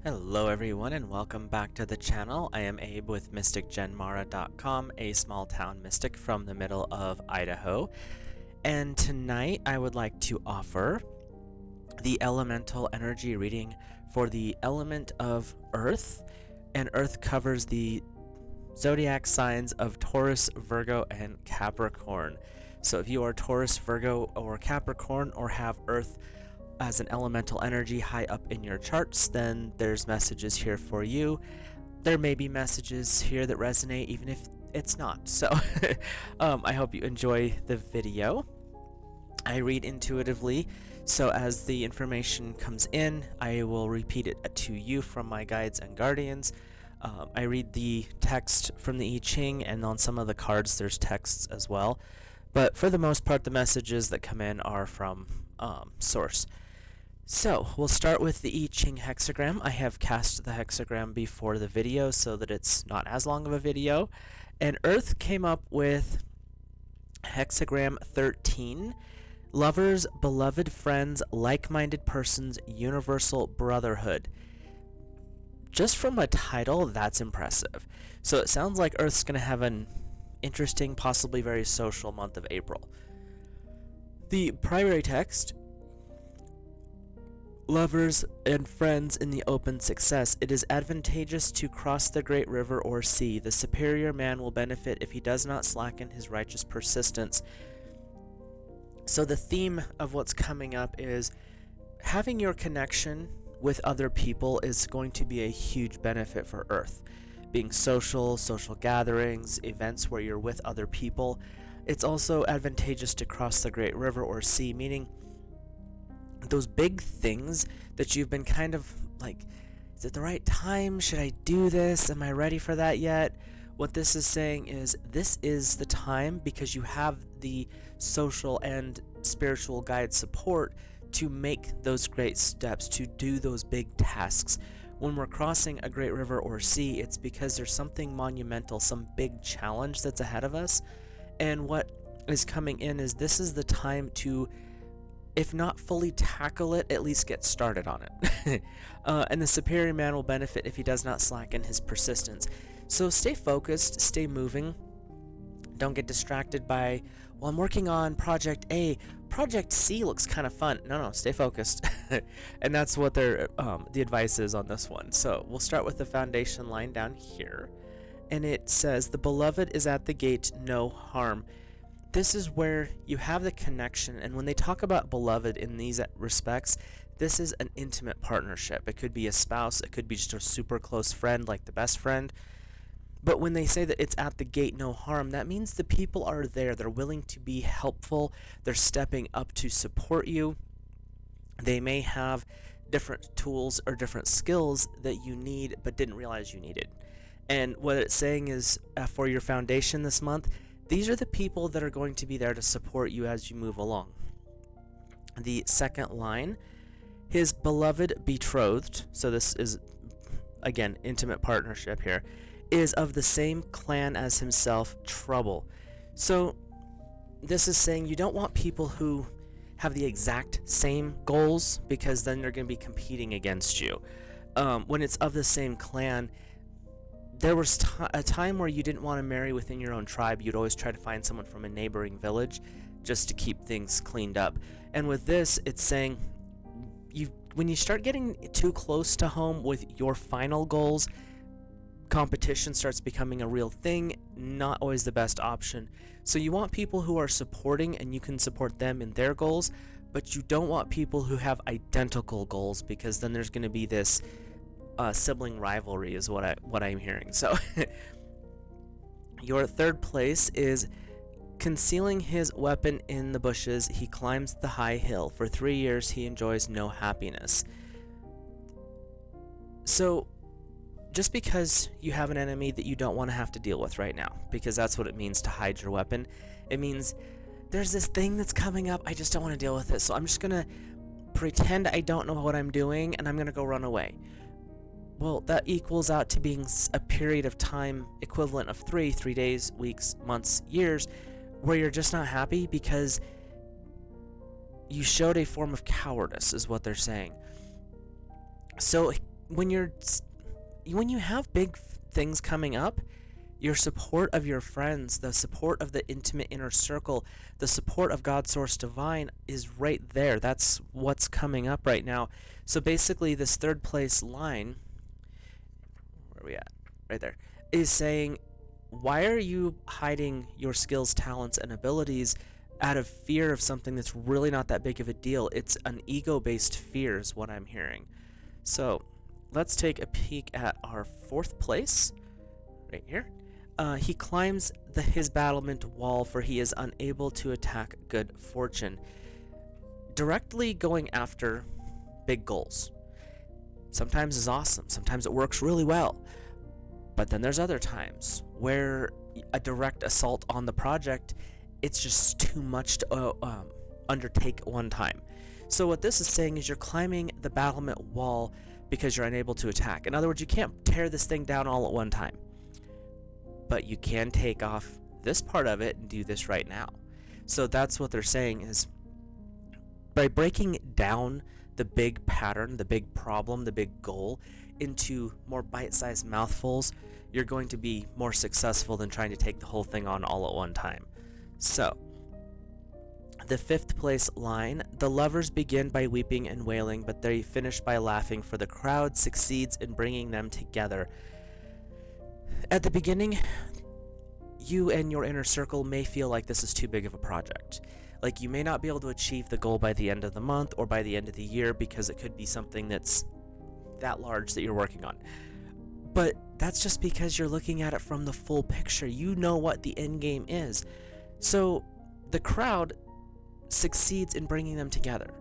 Hello everyone and welcome back to the channel. I am Abe with MysticGenMara.com, a small town mystic from the middle of Idaho. And tonight I would like to offer the elemental energy reading for the element of Earth. And Earth covers the zodiac signs of Taurus, Virgo, and Capricorn. So if you are Taurus, Virgo, or Capricorn, or have Earth as an elemental energy high up in your charts, then there's messages here for you. There may be messages here that resonate even if it's not. So I hope you enjoy the video. I read intuitively, so as the information comes in, I will repeat it to you from my guides and guardians. I read the text from the I-ching, and on some of the cards there's texts as well. But for the most part, the messages that come in are from source. So, we'll start with the I-ching hexagram. I have cast the hexagram before the video so that it's not as long of a video. And Earth came up with hexagram 13. Lovers, beloved friends, like-minded persons, universal brotherhood. Just from a title, that's impressive. So it sounds like Earth's going to have an interesting, possibly very social month of April. The primary text: lovers and friends in the open success. It is advantageous to cross the great river or sea. The superior man will benefit if he does not slacken his righteous persistence. So the theme of what's coming up is having your connection with other people is going to be a huge benefit for Earth. Being social gatherings, events where you're with other people. It's also advantageous to cross the great river or sea, meaning those big things that you've been kind of like, is it the right time? Should I do this? Am I ready for that yet? What this is saying is this is the time, because you have the social and spiritual guide support to make those great steps, to do those big tasks. When we're crossing a great river or sea, it's because there's something monumental, some big challenge that's ahead of us. And what is coming in is this is the time to, if not fully tackle it, at least get started on it. And the superior man will benefit if he does not slacken his persistence. So stay focused, stay moving. Don't get distracted by, well, I'm working on Project A. Project C looks kind of fun. No, stay focused. And that's what the advice is on this one. So we'll start with the foundation line down here. And it says, the beloved is at the gate, no harm. This is where you have the connection, and when they talk about beloved in these respects, this is an intimate partnership. It could be a spouse, it could be just a super close friend, like the best friend. But when they say that it's at the gate, no harm, that means the people are there. They're willing to be helpful. They're stepping up to support you. They may have different tools or different skills that you need but didn't realize you needed. And what it's saying is, for your foundation this month, these are the people that are going to be there to support you as you move along. The second line, his beloved betrothed, so this is, again, intimate partnership here, is of the same clan as himself, trouble. So this is saying you don't want people who have the exact same goals, because then they're going to be competing against you. When it's of the same clan, there was a time where you didn't want to marry within your own tribe. You'd always try to find someone from a neighboring village just to keep things cleaned up. And with this, it's saying when you start getting too close to home with your final goals, competition starts becoming a real thing, not always the best option. So you want people who are supporting, and you can support them in their goals, but you don't want people who have identical goals, because then there's going to be this sibling rivalry is what I'm hearing. So your third place is concealing his weapon in the bushes. He climbs the high hill. For 3 years he enjoys no happiness. So just because you have an enemy that you don't want to have to deal with right now, because that's what it means to hide your weapon. It means there's this thing that's coming up, I just don't want to deal with it, so I'm just gonna pretend I don't know what I'm doing, and I'm gonna go run away. Well, that equals out to being a period of time equivalent of 3 days, weeks, months, years, where you're just not happy because you showed a form of cowardice, is what they're saying. So when you have big things coming up, your support of your friends, the support of the intimate inner circle, the support of God Source Divine is right there. That's what's coming up right now. So basically, this third place line, where are we at? Right there, is saying, why are you hiding your skills, talents, and abilities out of fear of something that's really not that big of a deal? It's an ego-based fear is what I'm hearing. So let's take a peek at our fourth place, right here. He climbs his battlement wall, for he is unable to attack good fortune. Directly going after big goals. Sometimes is awesome. Sometimes it works really well. But then there's other times where a direct assault on the project, it's just too much to undertake at one time. So what this is saying is you're climbing the battlement wall because you're unable to attack. In other words, you can't tear this thing down all at one time. But you can take off this part of it and do this right now. So that's what they're saying is, by breaking down the big pattern, the big problem, the big goal into more bite-sized mouthfuls, you're going to be more successful than trying to take the whole thing on all at one time. So, the fifth place line, the lovers begin by weeping and wailing, but they finish by laughing, for the crowd succeeds in bringing them together. At the beginning, you and your inner circle may feel like this is too big of a project. Like you may not be able to achieve the goal by the end of the month or by the end of the year because it could be something that's that large that you're working on. But that's just because you're looking at it from the full picture. You know what the end game is. So the crowd succeeds in bringing them together.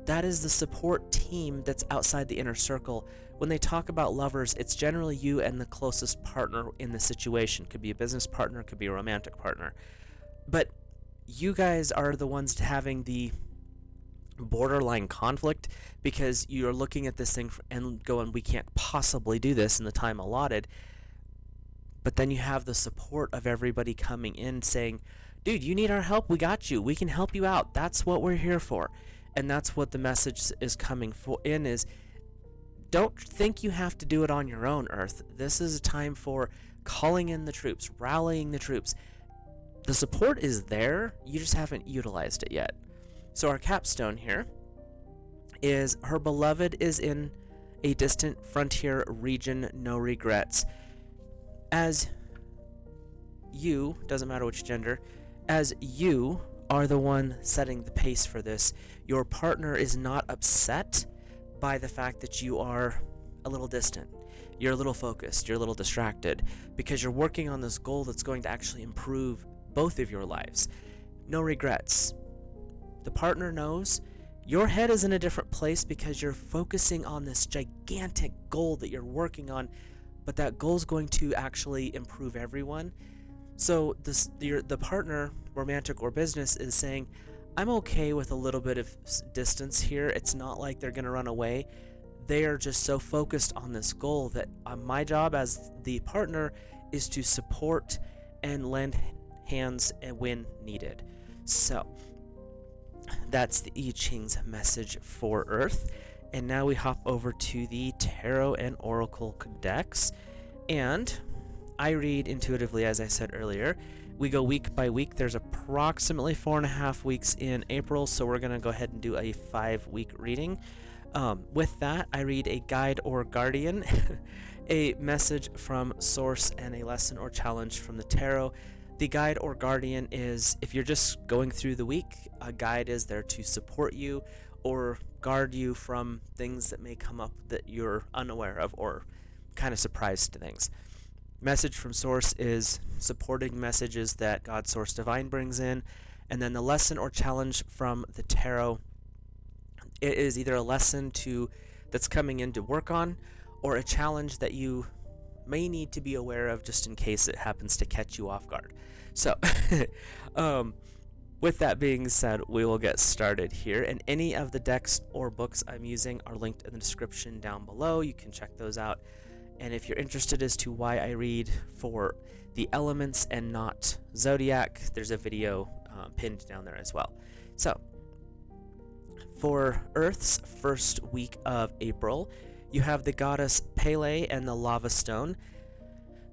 That is the support team that's outside the inner circle. When they talk about lovers, it's generally you and the closest partner in the situation. Could be a business partner, could be a romantic partner. But you guys are the ones having the borderline conflict because you're looking at this thing and going, we can't possibly do this in the time allotted. But then you have the support of everybody coming in saying, dude, you need our help, we got you, we can help you out, that's what we're here for. And that's what the message is coming in is, don't think you have to do it on your own, Earth. This is a time for calling in the troops, rallying the troops. The support is there, you just haven't utilized it yet. So our capstone here is, her beloved is in a distant frontier region, no regrets. As you, doesn't matter which gender, as you are the one setting the pace for this, your partner is not upset by the fact that you are a little distant. You're a little focused, you're a little distracted, because you're working on this goal that's going to actually improve both of your lives. No regrets. The partner knows your head is in a different place because you're focusing on this gigantic goal that you're working on, but that goal is going to actually improve everyone. So the partner, romantic or business, is saying, I'm okay with a little bit of distance here. It's not like they're going to run away. They are just so focused on this goal that my job as the partner is to support and lend hands and when needed. So that's the I-ching's message for Earth. And now we hop over to the Tarot and Oracle decks. And I read intuitively, as I said earlier. We go week by week. There's approximately 4.5 weeks in April, so we're going to go ahead and do a 5-week reading. With that, I read a guide or guardian, a message from Source, and a lesson or challenge from the tarot. The guide or guardian is, if you're just going through the week, a guide is there to support you or guard you from things that may come up that you're unaware of or kind of surprised to things. Message from Source is supporting messages that God Source Divine brings in. And then the lesson or challenge from the tarot, it is either a lesson that's coming in to work on, or a challenge that you may need to be aware of just in case it happens to catch you off guard. So with that being said, we will get started here, and any of the decks or books I'm using are linked in the description down below. You can check those out. And if you're interested as to why I read for the elements and not zodiac, there's a video pinned down there as well. So for Earth's first week of April, you have the goddess Pele and the lava stone.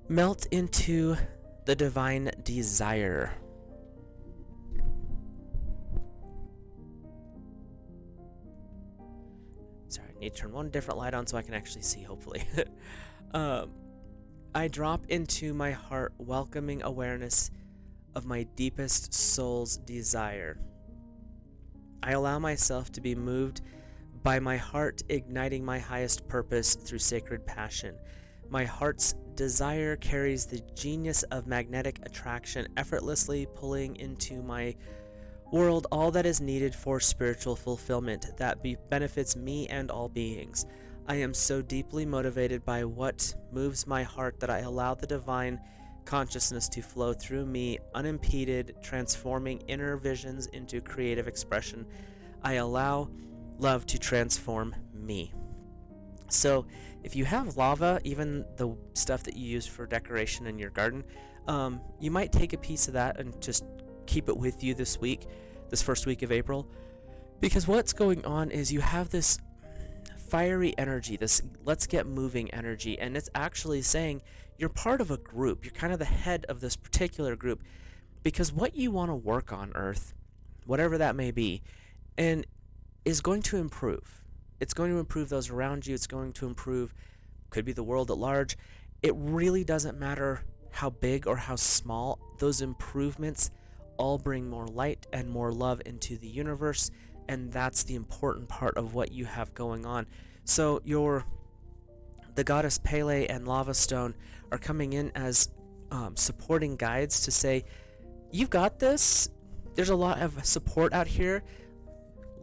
Melt into the divine desire. Sorry, I need to turn one different light on so I can actually see, hopefully. I drop into my heart welcoming awareness of my deepest soul's desire. I allow myself to be moved by my heart igniting my highest purpose through sacred passion. My heart's desire carries the genius of magnetic attraction, effortlessly pulling into my world all that is needed for spiritual fulfillment that benefits me and all beings. I am so deeply motivated by what moves my heart that I allow the divine consciousness to flow through me unimpeded, transforming inner visions into creative expression. I allow love to transform me. So if you have lava, even the stuff that you use for decoration in your garden, you might take a piece of that and just keep it with you this week, this first week of April, because what's going on is you have this fiery energy, this let's get moving energy, and it's actually saying you're part of a group. You're kind of the head of this particular group, because what you want to work on, Earth, whatever that may be, and is going to improve. It's going to improve those around you. It's going to improve, could be the world at large. It really doesn't matter how big or how small. Those improvements all bring more light and more love into the universe, and that's the important part of what you have going on. So the goddess Pele and lava stone are coming in as supporting guides to say, you've got this. There's a lot of support out here.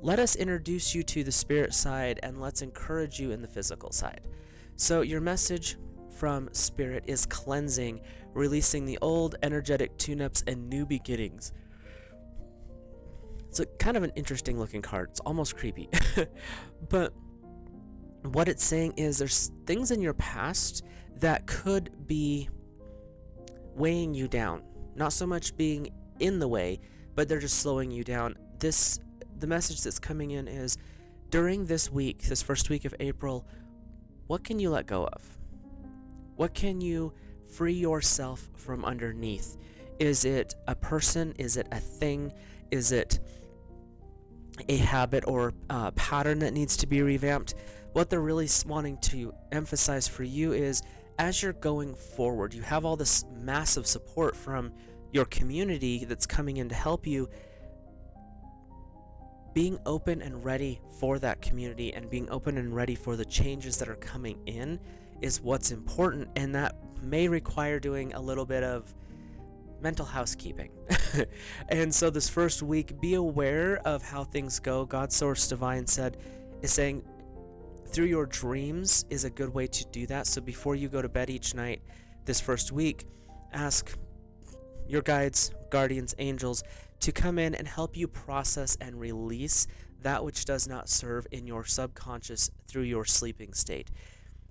Let us introduce you to the spirit side, and let's encourage you in the physical side. So your message from spirit is cleansing, releasing the old energetic tune-ups and new beginnings. It's kind of an interesting looking card. It's almost creepy. But what it's saying is there's things in your past that could be weighing you down. Not so much being in the way, but they're just slowing you down. The message that's coming in is, during this week, this first week of April, what can you let go of? What can you free yourself from underneath? Is it a person? Is it a thing? Is it a habit or a pattern that needs to be revamped? What they're really wanting to emphasize for you is, as you're going forward, you have all this massive support from your community that's coming in to help you. Being open and ready for that community and being open and ready for the changes that are coming in is what's important, and that may require doing a little bit of mental housekeeping. And so this first week, be aware of how things go. God Source Divine is saying through your dreams is a good way to do that. So before you go to bed each night this first week, ask your guides, guardians, angels to come in and help you process and release that which does not serve in your subconscious through your sleeping state.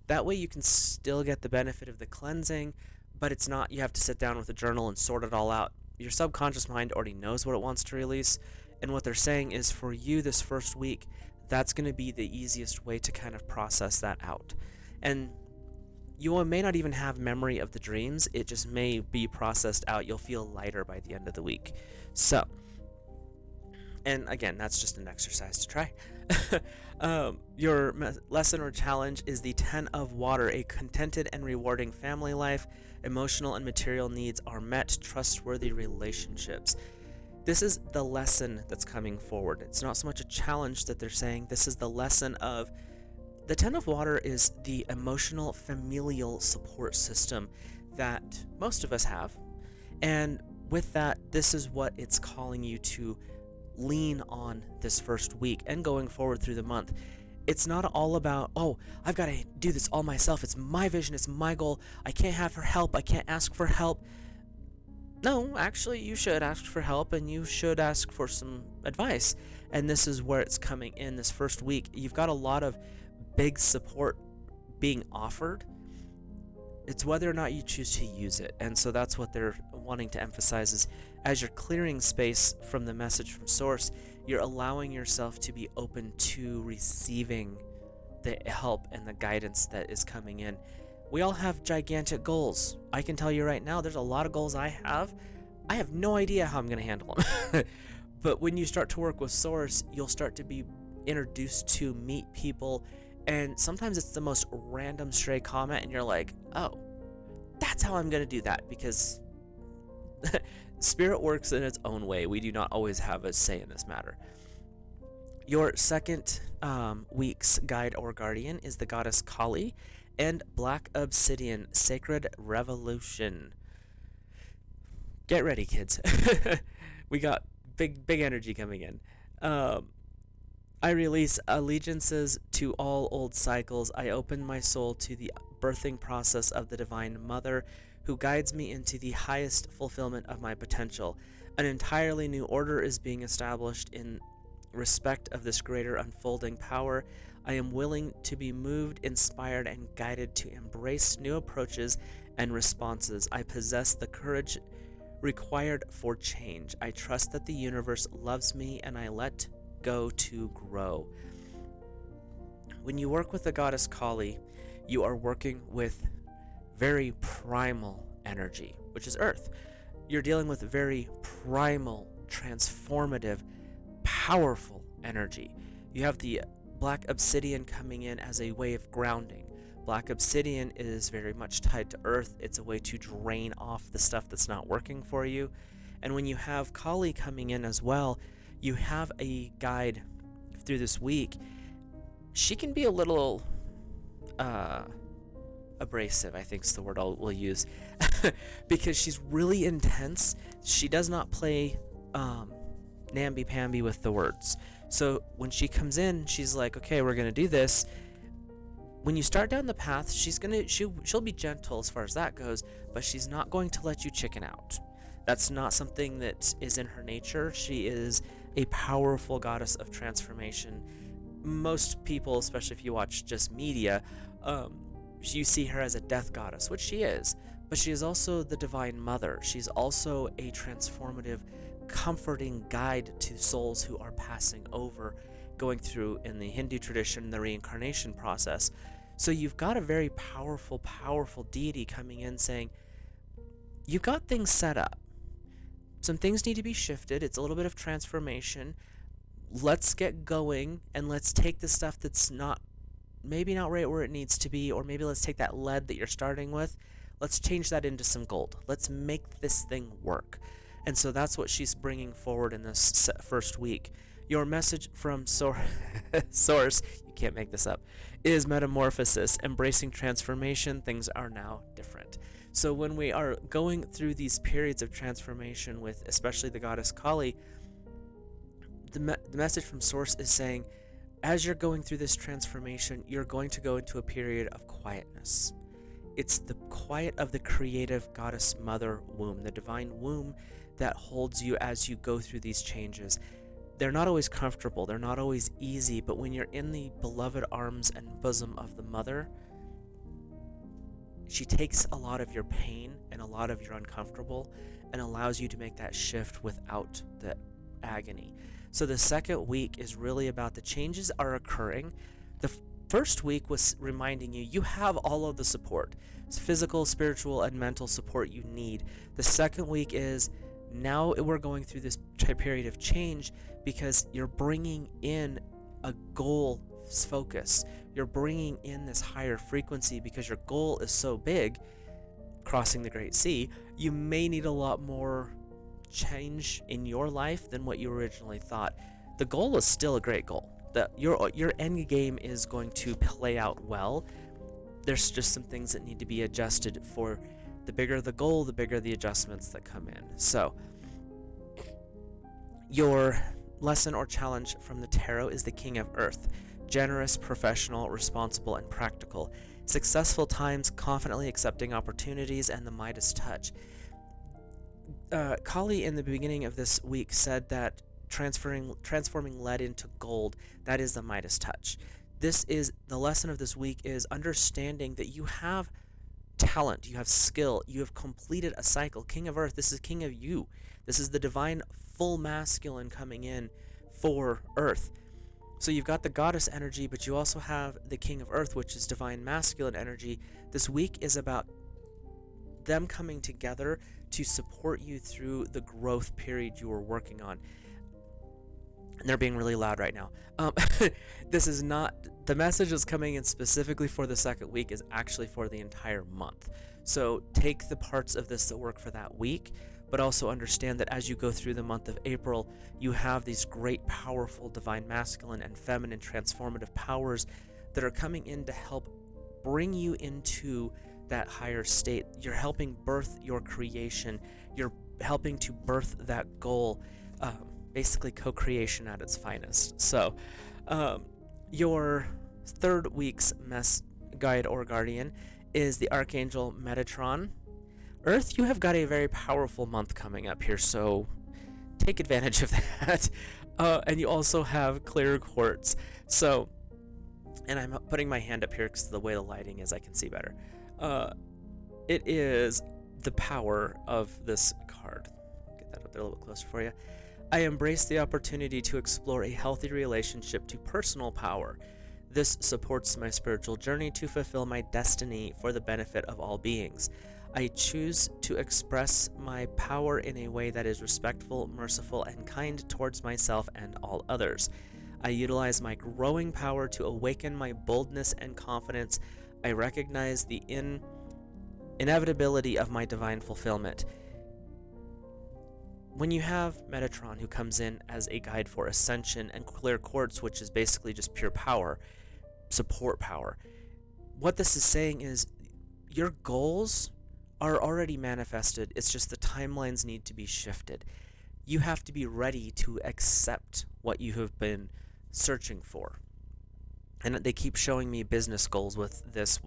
That way you can still get the benefit of the cleansing, but it's not you have to sit down with a journal and sort it all out. Your subconscious mind already knows what it wants to release, and what they're saying is for you this first week, that's going to be the easiest way to kind of process that out. And you may not even have memory of the dreams, it just may be processed out. You'll feel lighter by the end of the week. So, and again, that's just an exercise to try. Your lesson or challenge is the 10 of water. A contented and rewarding family life, emotional and material needs are met, trustworthy relationships. This is the lesson that's coming forward. It's not so much a challenge that they're saying. This is the lesson of the 10 of water is the emotional familial support system that most of us have. And with that, this is what it's calling you to lean on this first week and going forward through the month. It's not all about, oh, I've got to do this all myself. It's my vision. It's my goal. I can't have her help. I can't ask for help. No, actually, you should ask for help and you should ask for some advice. And this is where it's coming in this first week. You've got a lot of big support being offered. It's whether or not you choose to use it. And so that's what they're wanting to emphasize is as you're clearing space from the message from source, you're allowing yourself to be open to receiving the help and the guidance that is coming in. We all have gigantic goals. I can tell you right now, there's a lot of goals I have. I have no idea how I'm going to handle them. But when you start to work with Source, you'll start to be introduced to meet people, and sometimes it's the most random stray comment, and you're like, oh, that's how I'm going to do that, because Spirit works in its own way. We do not always have a say in this matter. Your second week's guide or guardian is the goddess Kali and Black Obsidian, Sacred Revolution. Get ready, kids. We got big energy coming in. I release allegiances to all old cycles. I open my soul to the birthing process of the Divine Mother, who guides me into the highest fulfillment of my potential. An entirely new order is being established in respect of this greater unfolding power. I am willing to be moved, inspired, and guided to embrace new approaches and responses. I possess the courage required for change. I trust that the universe loves me, and I let go to grow. When you work with the goddess Kali, you are working with very primal energy, which is earth. You're dealing with very primal, transformative, powerful energy. You have the Black Obsidian coming in as a way of grounding. Black Obsidian is very much tied to earth. It's a way to drain off the stuff that's not working for you. And when you have Kali coming in as well, you have a guide through this week. She can be a little abrasive, I think is the word we'll use, because she's really intense. She does not play namby-pamby with the words. So when she comes in, she's like, okay, we're gonna do this. When you start down the path, she'll be gentle as far as that goes, but she's not going to let you chicken out. That's not something that is in her nature. She is a powerful goddess of transformation. Most people, especially if you watch just media, you see her as a death goddess, which she is, but she is also the Divine Mother. She's also a transformative, comforting guide to souls who are passing over, going through, in the Hindu tradition, the reincarnation process. So you've got a very powerful deity coming in saying, you've got things set up. Some things need to be shifted. It's a little bit of transformation. Let's get going, and let's take the stuff that's maybe not right where it needs to be, or maybe let's take that lead that you're starting with. Let's change that into some gold. Let's make this thing work. And so that's what she's bringing forward in this first week. Your message from Source, you can't make this up, is metamorphosis, embracing transformation. Things are now different. So when we are going through these periods of transformation with especially the goddess Kali, the message from Source is saying, as you're going through this transformation, you're going to go into a period of quietness. It's the quiet of the creative goddess mother womb, the divine womb that holds you as you go through these changes. They're not always comfortable, they're not always easy, but when you're in the beloved arms and bosom of the mother, she takes a lot of your pain and a lot of your uncomfortable and allows you to make that shift without the agony. So the second week is really about the changes are occurring. The first week was reminding you, you have all of the support. It's physical, spiritual, and mental support you need. The second week is, now we're going through this period of change because you're bringing in a goal focus. You're bringing in this higher frequency because your goal is so big, crossing the Great Sea. You may need a lot more change in your life than what you originally thought. The goal is still a great goal. Your end game is going to play out well. There's just some things that need to be adjusted. For the bigger the goal, the bigger the adjustments that come in. So your lesson or challenge from the tarot is the King of Earth. Generous, professional, responsible, and practical. Successful times, confidently accepting opportunities, and the Midas touch. Kali in the beginning of this week said that transforming lead into gold, that is the Midas touch. This is the lesson of this week, is understanding that you have talent, you have skill, you have completed a cycle. King of Earth, this is King of you. This is the divine full masculine coming in for Earth. So you've got the goddess energy, but you also have the king of earth, which is divine masculine energy. This week is about them coming together to support you through the growth period you are working on. And they're being really loud right now. This is not, the message that's coming in specifically for the second week is actually for the entire month. So take the parts of this that work for that week, but also understand that as you go through the month of April, you have these great, powerful, divine masculine and feminine transformative powers that are coming in to help bring you into that higher state. You're helping birth your creation. You're helping to birth that goal. Basically co-creation at its finest. So your third week's guide or guardian is the Archangel Metatron. Earth, you have got a very powerful month coming up here, so take advantage of that. And you also have clear quartz. So, and I'm putting my hand up here because the way the lighting is, I can see better. It is the power of this card. Get that up there a little bit closer for you. I embrace the opportunity to explore a healthy relationship to personal power. This supports my spiritual journey to fulfill my destiny for the benefit of all beings. I choose to express my power in a way that is respectful, merciful, and kind towards myself and all others. I utilize my growing power to awaken my boldness and confidence. I recognize the inevitability of my divine fulfillment. When you have Metatron, who comes in as a guide for ascension, and clear quartz, which is basically just pure power, support power, what this is saying is your goals are already manifested. It's just the timelines need to be shifted. You have to be ready to accept what you have been searching for. And they keep showing me business goals with this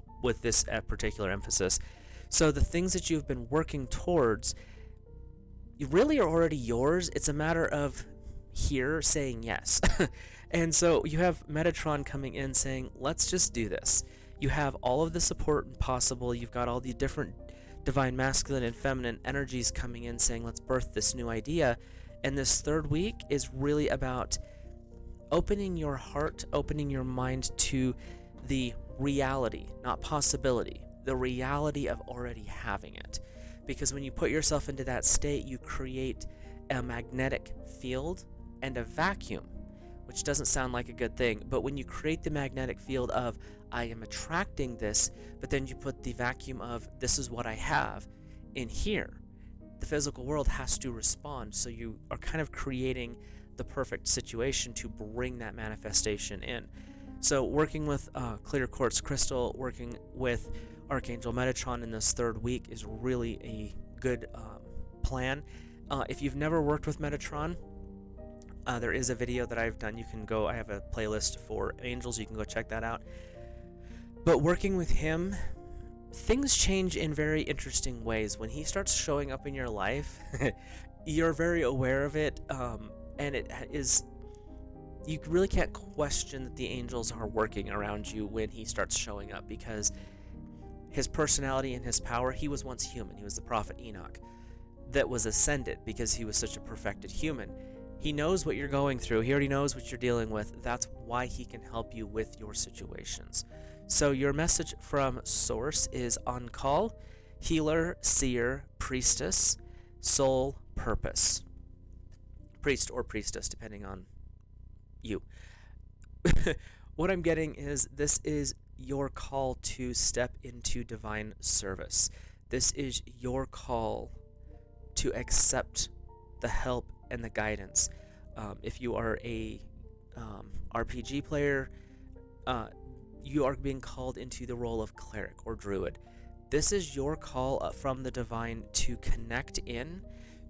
particular emphasis. So the things that you've been working towards really are already yours. It's a matter of here saying yes. And so you have Metatron coming in saying, let's just do this. You have all of the support possible. You've got all the different divine masculine and feminine energies coming in saying, let's birth this new idea. And this third week is really about opening your heart, opening your mind to the reality, not possibility, the reality of already having it. Because when you put yourself into that state, you create a magnetic field and a vacuum, which doesn't sound like a good thing. But when you create the magnetic field of, I am attracting this, but then you put the vacuum of, this is what I have in here, the physical world has to respond. So you are kind of creating the perfect situation to bring that manifestation in. So working with clear quartz crystal, working with Archangel Metatron in this third week is really a good plan. If you've never worked with Metatron, there is a video that I've done. You can go, I have a playlist for angels, you can go check that out. But working with him, things change in very interesting ways. When he starts showing up in your life, you're very aware of it, and it is, you really can't question that the angels are working around you when he starts showing up, because his personality and his power, he was once human. He was the prophet Enoch that was ascended because he was such a perfected human. He knows what you're going through. He already knows what you're dealing with. That's why he can help you with your situations. So your message from Source is on call, healer, seer, priestess, soul, purpose. Priest or priestess, depending on you. What I'm getting is this is your call to step into divine service. This is your call to accept the help and the guidance. If you are a RPG player, you are being called into the role of cleric or druid. This is your call from the divine to connect in,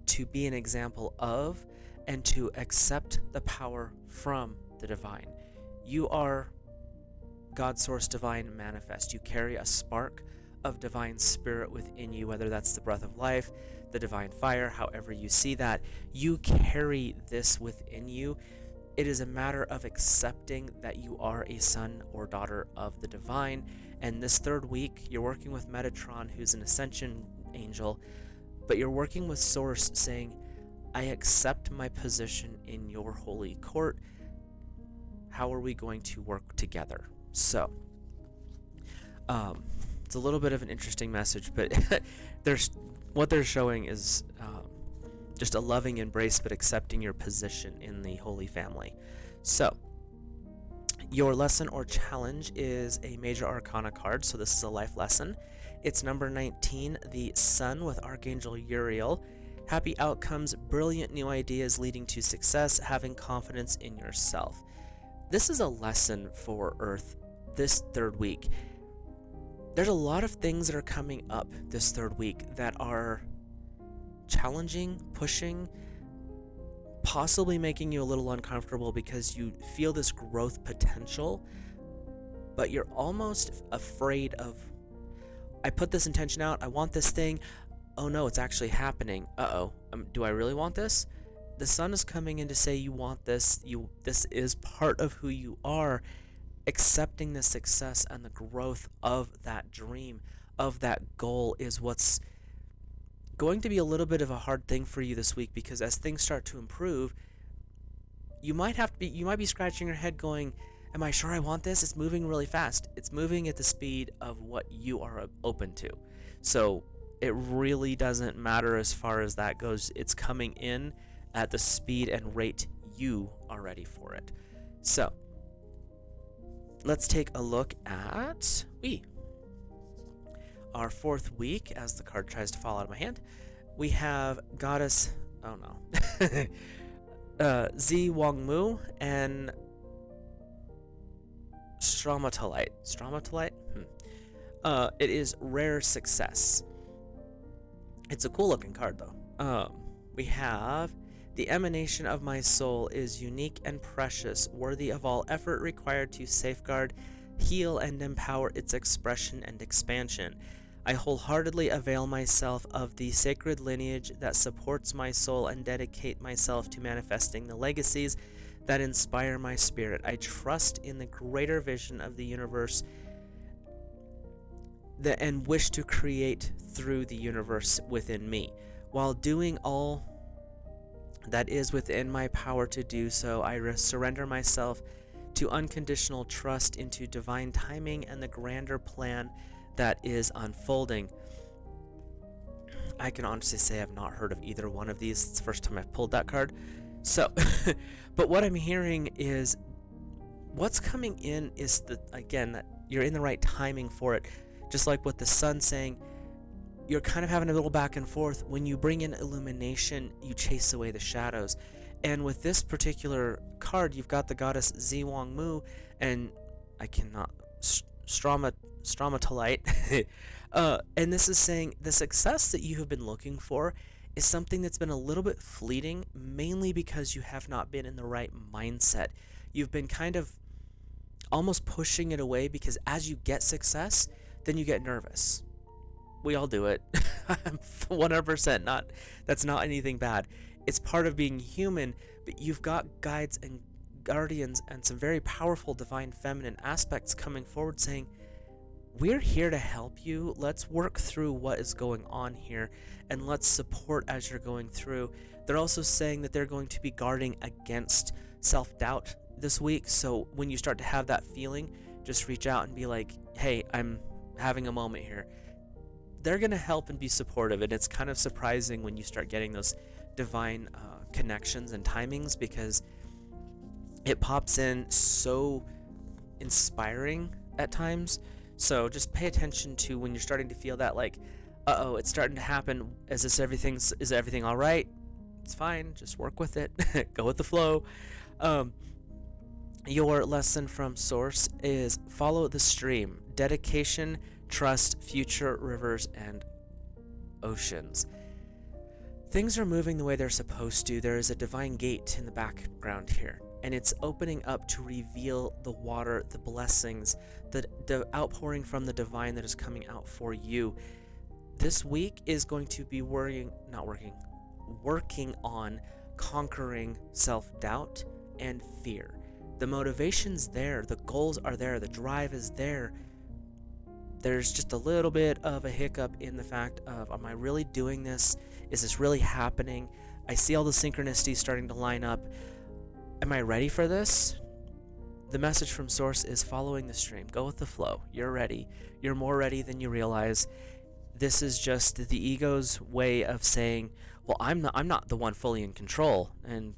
to be an example of, and to accept the power from the divine. You are God's source divine manifest. You carry a spark of divine spirit within you, whether that's the breath of life, the divine fire, however you see that. You carry this within you. It is a matter of accepting that you are a son or daughter of the divine. And this third week, you're working with Metatron, who's an ascension angel, but you're working with Source saying, I accept my position in your holy court. How are we going to work together? So, it's a little bit of an interesting message, but what they're showing is just a loving embrace, but accepting your position in the Holy Family. So, your lesson or challenge is a Major Arcana card, so this is a life lesson. It's number 19, the Sun with Archangel Uriel. Happy outcomes, brilliant new ideas leading to success, having confidence in yourself. This is a lesson for Earth this third week. There's a lot of things that are coming up this third week that are challenging, pushing, possibly making you a little uncomfortable because you feel this growth potential, but you're almost afraid of, I put this intention out, I want this thing, oh no, it's actually happening, do I really want this? The Sun is coming in to say you want this, this is part of who you are. Accepting the success and the growth of that dream, of that goal, is what's going to be a little bit of a hard thing for you this week, because as things start to improve, you might be scratching your head going, am I sure I want this? It's moving really fast. It's moving at the speed of what you are open to. So it really doesn't matter as far as that goes. It's coming in at the speed and rate you are ready for it. So let's take a look at our fourth week as the card tries to fall out of my hand. We have Goddess, Zi Wangmu and Stromatolite. It is rare success. It's a cool looking card though. We have the emanation of my soul is unique and precious, worthy of all effort required to safeguard, heal, and empower its expression and expansion. I wholeheartedly avail myself of the sacred lineage that supports my soul and dedicate myself to manifesting the legacies that inspire my spirit. I trust in the greater vision of the universe and wish to create through the universe within me. While doing all that is within my power to do so, I surrender myself to unconditional trust into divine timing and the grander plan that is unfolding. I can honestly say I've not heard of either one of these. It's the first time I've pulled that card. So, but what I'm hearing is what's coming in is that you're in the right timing for it. Just like with the Sun saying, you're kind of having a little back and forth. When you bring in illumination, you chase away the shadows. And with this particular card, you've got the goddess Zi Wangmu, and I cannot, Stromatolite. And this is saying the success that you have been looking for is something that's been a little bit fleeting, mainly because you have not been in the right mindset. You've been kind of almost pushing it away, because as you get success, then you get nervous. We all do it. I'm 100% that's not anything bad. It's part of being human, but you've got guides and guardians and some very powerful divine feminine aspects coming forward saying, we're here to help you. Let's work through what is going on here, and let's support as you're going through. They're also saying that they're going to be guarding against self-doubt this week. So when you start to have that feeling, just reach out and be like, hey, I'm having a moment here. They're going to help and be supportive, and it's kind of surprising when you start getting those divine connections and timings, because it pops in so inspiring at times. So just pay attention to when you're starting to feel that, like, it's starting to happen. Is everything all right? It's fine. Just work with it. Go with the flow. Your lesson from Source is follow the stream. Dedication, trust, future rivers and oceans. Things are moving the way they're supposed to. There is a divine gate in the background here, and it's opening up to reveal the water, the blessings, the outpouring from the divine that is coming out for you. This week is going to be working on conquering self-doubt and fear. The motivation's there, the goals are there, the drive is there. There's just a little bit of a hiccup in the fact of, am I really doing this? Is this really happening? I see all the synchronicities starting to line up. Am I ready for this? the message from Source is following the stream. Go with the flow. You're ready. You're more ready than you realize. This is just the ego's way of saying, well, I'm not the one fully in control. And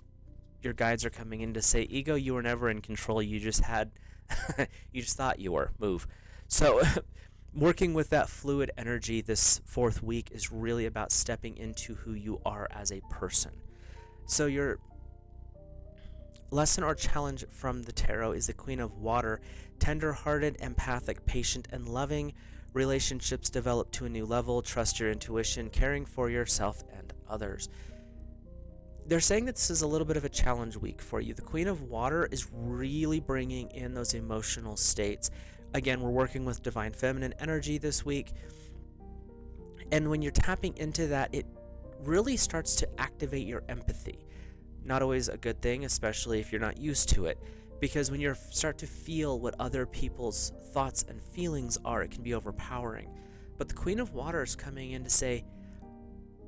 your guides are coming in to say, ego, you were never in control. You just you just thought you were. Move. So working with that fluid energy this 4th week is really about stepping into who you are as a person. So your lesson or challenge from the tarot is the Queen of Water. Tender-hearted, empathic, patient, and loving. Relationships develop to a new level. Trust your intuition, caring for yourself and others. They're saying that this is a little bit of a challenge week for you. The Queen of Water is really bringing in those emotional states. Again, we're working with divine feminine energy this week. And when you're tapping into that, it really starts to activate your empathy. Not always a good thing, especially if you're not used to it. Because when you start to feel what other people's thoughts and feelings are, it can be overpowering. But the Queen of Water is coming in to say,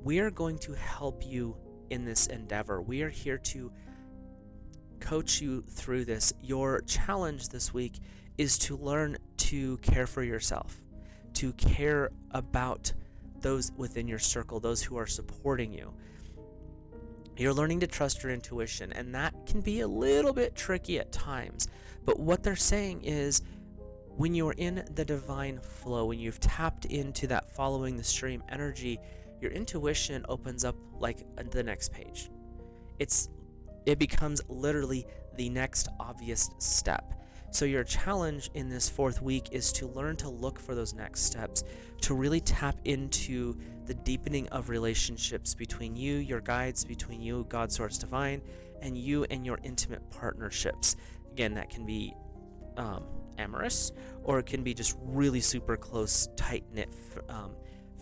we are going to help you in this endeavor. We are here to coach you through this. Your challenge this week is to learn to care for yourself, to care about those within your circle, those who are supporting you. You're learning to trust your intuition, and that can be a little bit tricky at times. But what they're saying is, when you're in the divine flow, when you've tapped into that following the stream energy, your intuition opens up like the next page. It becomes literally the next obvious step. So your challenge in this 4th week is to learn to look for those next steps, to really tap into the deepening of relationships between you, your guides, between you, God, Source, Divine, and you and your intimate partnerships. Again, that can be amorous, or it can be just really super close, tight-knit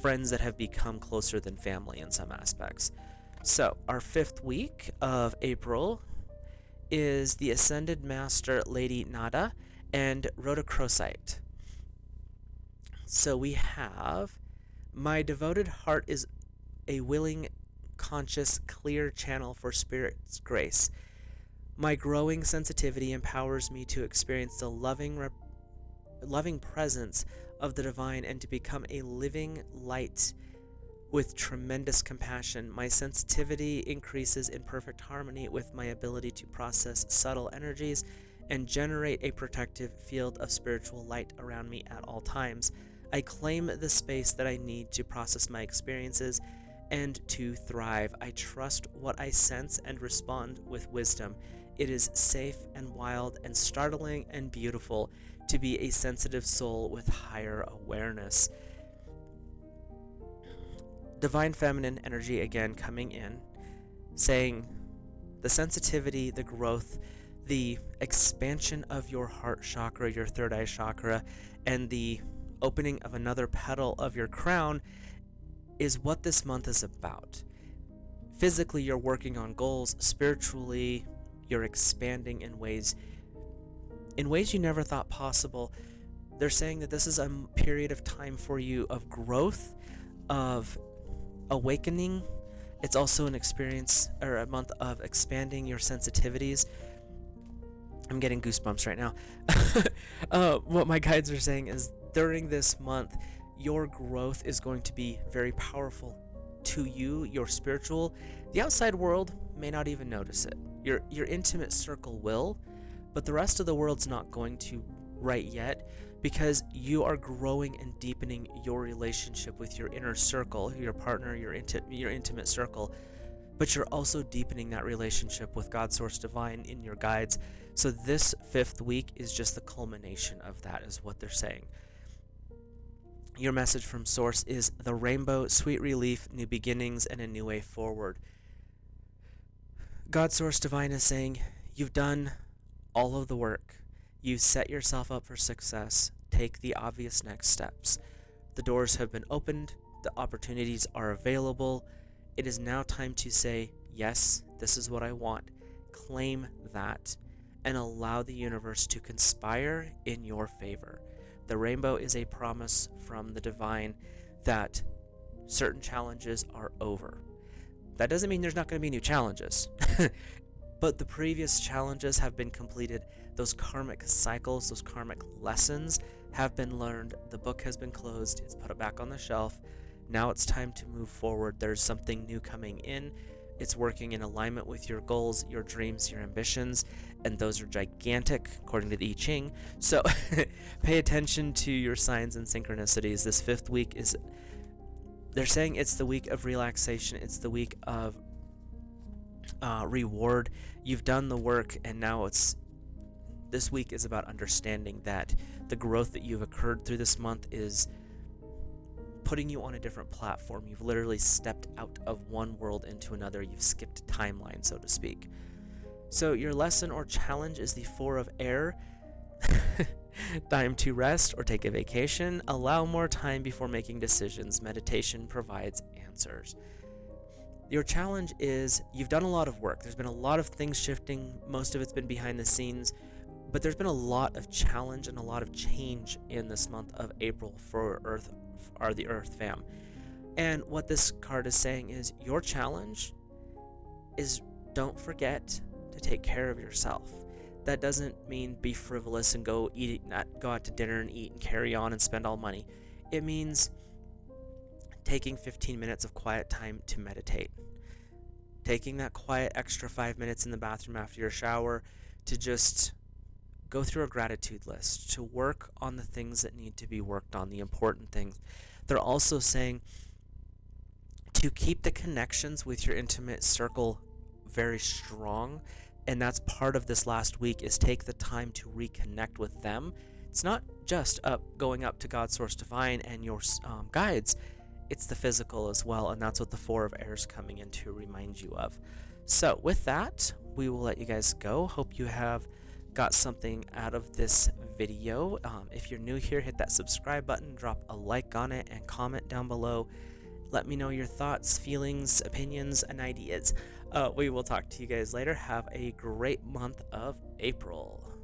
friends that have become closer than family in some aspects. So our 5th week of April is the Ascended Master Lady Nada and Rhodochrosite. So we have, my devoted heart is a willing, conscious, clear channel for Spirit's grace. My growing sensitivity empowers me to experience the loving presence of the divine and to become a living light with tremendous compassion. My sensitivity increases in perfect harmony with my ability to process subtle energies and generate a protective field of spiritual light around me at all times. I claim the space that I need to process my experiences and to thrive. I trust what I sense and respond with wisdom. It is safe and wild and startling and beautiful to be a sensitive soul with higher awareness. Divine feminine energy again coming in, saying the sensitivity, the growth, the expansion of your heart chakra, your third eye chakra, and the opening of another petal of your crown is what this month is about. Physically, you're working on goals. Spiritually, you're expanding in ways you never thought possible. They're saying that this is a period of time for you of growth, of awakening. It's also an experience or a month of expanding your sensitivities. I'm getting goosebumps right now. What my guides are saying is during this month, your growth is going to be very powerful to you, your spiritual. The outside world may not even notice it. Your intimate circle will, but the rest of the world's not going to right yet, because you are growing and deepening your relationship with your inner circle, your partner, your intimate circle, but you're also deepening that relationship with God, Source, Divine in your guides. So this 5th week is just the culmination of that, is what they're saying. Your message from Source is the rainbow, sweet relief, new beginnings, and a new way forward. God, Source, Divine is saying, you've done all of the work. You've set yourself up for success. Take the obvious next steps. The doors have been opened. The opportunities are available. It is now time to say, yes, this is what I want. Claim that and allow the universe to conspire in your favor. The rainbow is a promise from the divine that certain challenges are over. That doesn't mean there's not going to be new challenges, but the previous challenges have been completed. Those karmic cycles, those karmic lessons have been learned. The book has been closed. It's put it back on the shelf. Now it's time to move forward. There's something new coming in. It's working in alignment with your goals, your dreams, your ambitions, and those are gigantic, according to the I-ching. So pay attention to your signs and synchronicities. This 5th week is, they're saying it's the week of relaxation. It's the week of reward. You've done the work, and now this week is about understanding that the growth that you've occurred through this month is putting you on a different platform. You've literally stepped out of one world into another. You've skipped timeline, so to speak. So your lesson or challenge is the 4 of air. Time to rest or take a vacation. Allow more time before making decisions. Meditation provides answers. Your challenge is you've done a lot of work. There's been a lot of things shifting. Most of it's been behind the scenes. But there's been a lot of challenge and a lot of change in this month of April for the Earth fam. And what this card is saying is your challenge is don't forget to take care of yourself. That doesn't mean be frivolous and go out to dinner and eat and carry on and spend all money. It means taking 15 minutes of quiet time to meditate. Taking that quiet extra 5 minutes in the bathroom after your shower to just go through a gratitude list, to work on the things that need to be worked on, the important things. They're also saying to keep the connections with your intimate circle very strong, and that's part of this last week, is take the time to reconnect with them. It's not just going up to God, Source Divine, and your guides. It's the physical as well, and that's what the 4 of air is coming in to remind you of. So with that, we will let you guys go. Hope you have got something out of this video. If you're new here, hit that subscribe button, drop a like on it, and comment down below. Let me know your thoughts, feelings, opinions, and ideas. We will talk to you guys later. Have a great month of April.